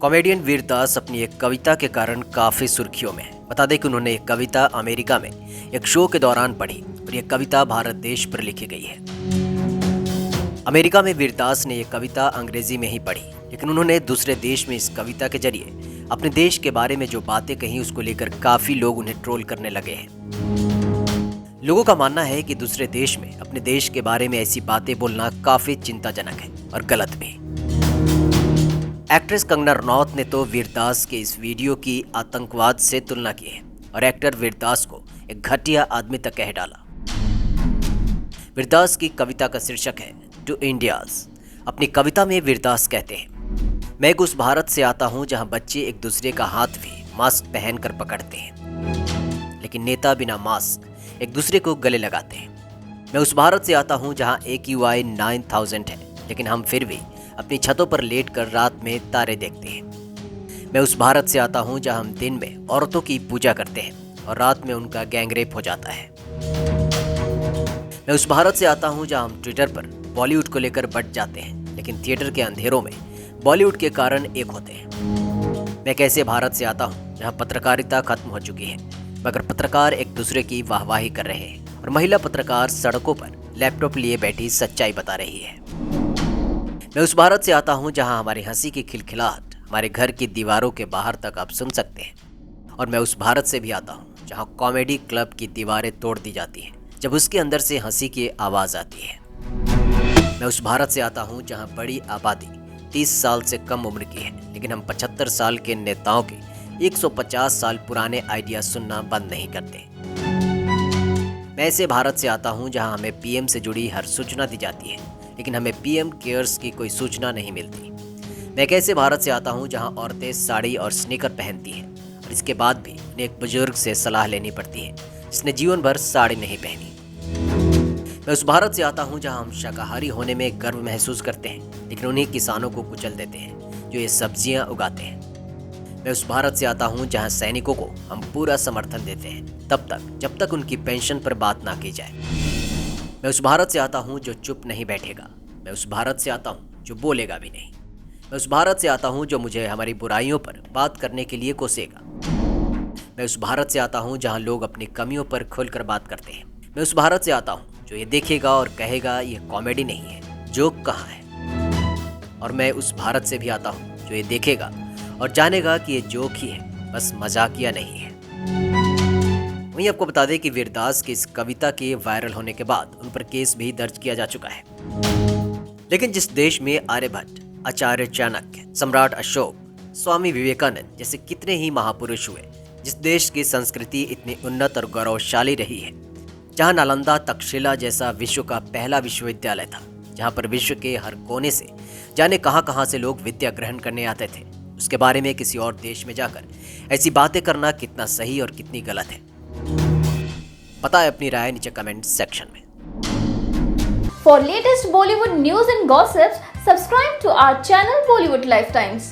Comedian Vir Das अपनी एक कविता के कारण काफी सुर्खियों में है। बता दें कि उन्होंने एक कविता अमेरिका में एक शो के दौरान पढ़ी और यह कविता भारत देश पर लिखी गई है। अमेरिका में वीरदास ने यह कविता अंग्रेजी में ही पढ़ी, लेकिन उन्होंने दूसरे देश में इस कविता के जरिए अपने देश के बारे में जो बातें कही उसको लेकर काफी लोग उन्हें ट्रोल करने लगे हैं। लोगों का मानना है कि दूसरे देश में अपने देश के बारे में ऐसी बातें बोलना काफी चिंताजनक है और गलत भी। एक्ट्रेस कंगना रनौत ने तो वीरदास के इस वीडियो की आतंकवाद से तुलना की है और एक्टर वीरदास को एक घटिया आदमी तक कह डाला। वीरदास की कविता का शीर्षक है टू इंडियाज। अपनी कविता में वीरदास कहते हैं, मैं उस भारत से आता हूं जहां बच्चे एक दूसरे का हाथ भी मास्क पहनकर पकड़ते हैं, लेकिन नेता बिना मास्क एक दूसरे को गले लगाते हैं। मैं उस भारत से आता हूं जहां AQI 9000 है, लेकिन हम फिर भी अपनी छतों पर लेटकर रात में तारे देखते हैं। मैं उस भारत से आता हूं जहां हम दिन में औरतों की पूजा करते हैं और रात में उनका गैंगरेप हो जाता है। मैं उस भारत से आता हूं जहां हम ट्विटर पर बॉलीवुड को लेकर बट जाते हैं, लेकिन थिएटर के अंधेरों में बॉलीवुड के कारण एक होते हैं। मैं कैसे भारत से आता हूं जहां पत्रकारिता खत्म हो चुकी है, मगर पत्रकार एक दूसरे की वाहवाही कर रहे हैं और महिला पत्रकार सड़कों पर लैपटॉप लिए बैठी सच्चाई बता रही है। मैं उस भारत से आता हूं जहां हमारी हंसी की खिलखिलाहट हमारे घर की दीवारों के बाहर तक आप सुन सकते हैं। और मैं उस भारत से भी आता हूं जहां कॉमेडी क्लब की दीवारें तोड़ दी जाती हैं जब उसके अंदर से हंसी की आवाज़ आती है। मैं उस भारत से आता हूं जहां बड़ी आबादी 30 साल से कम उम्र की है, लेकिन हम 75 साल के नेताओं के 150 साल पुराने आइडिया सुनना बंद नहीं करते। मैं ऐसे भारत से आता हूं जहां हमें PM से जुड़ी हर सूचना दी जाती है, लेकिन हमें PM केयर्स की कोई सूचना नहीं मिलती। मैं एक ऐसे भारत से आता हूं जहां औरतें साड़ी और स्नीकर पहनती हैं और इसके बाद भी उन्हें एक बुजुर्ग से सलाह लेनी पड़ती है जिसने जीवन भर साड़ी नहीं पहनी। मैं उस भारत से आता हूं जहां हम शाकाहारी होने में गर्व महसूस करते हैं, लेकिन उन्हीं किसानों को कुचल देते हैं जो ये सब्जियां उगाते हैं। मैं उस भारत से आता हूं जहां सैनिकों को हम पूरा समर्थन देते हैं तब तक जब तक उनकी पेंशन पर बात ना की जाए। मैं उस भारत से आता हूं जो चुप नहीं बैठेगा। मैं उस भारत से आता हूं जो बोलेगा भी नहीं। मैं उस भारत से आता हूं जो मुझे हमारी बुराइयों पर बात करने के लिए कोसेगा। मैं उस भारत से आता हूं जहां लोग अपनी कमियों पर खुलकर बात करते हैं। मैं उस भारत से आता हूं जो ये देखेगा और कहेगा ये कॉमेडी नहीं है, जोक कहाँ है। और मैं उस भारत से भी आता हूं जो ये देखेगा और जानेगा कि ये जोक ही है, बस मजाकिया नहीं है। वहीं आपको बता दें कि वीरदास की इस कविता के वायरल होने के बाद उन पर केस भी दर्ज किया जा चुका है। लेकिन जिस देश में आर्यभट्ट, आचार्य चाणक्य, सम्राट अशोक, स्वामी विवेकानंद जैसे कितने ही महापुरुष हुए, जिस देश की संस्कृति इतनी उन्नत और गौरवशाली रही है, जहां नालंदा तक्षशिला जैसा विश्व का पहला विश्वविद्यालय था, जहां पर विश्व के हर कोने से जाने कहां से लोग विद्या ग्रहण करने आते थे, उसके बारे में किसी और देश में जाकर ऐसी बातें करना कितना सही और कितनी गलत है। बताएं अपनी राय नीचे कमेंट सेक्शन में। For latest Bollywood news and gossips, subscribe to our channel Bollywood Lifetimes.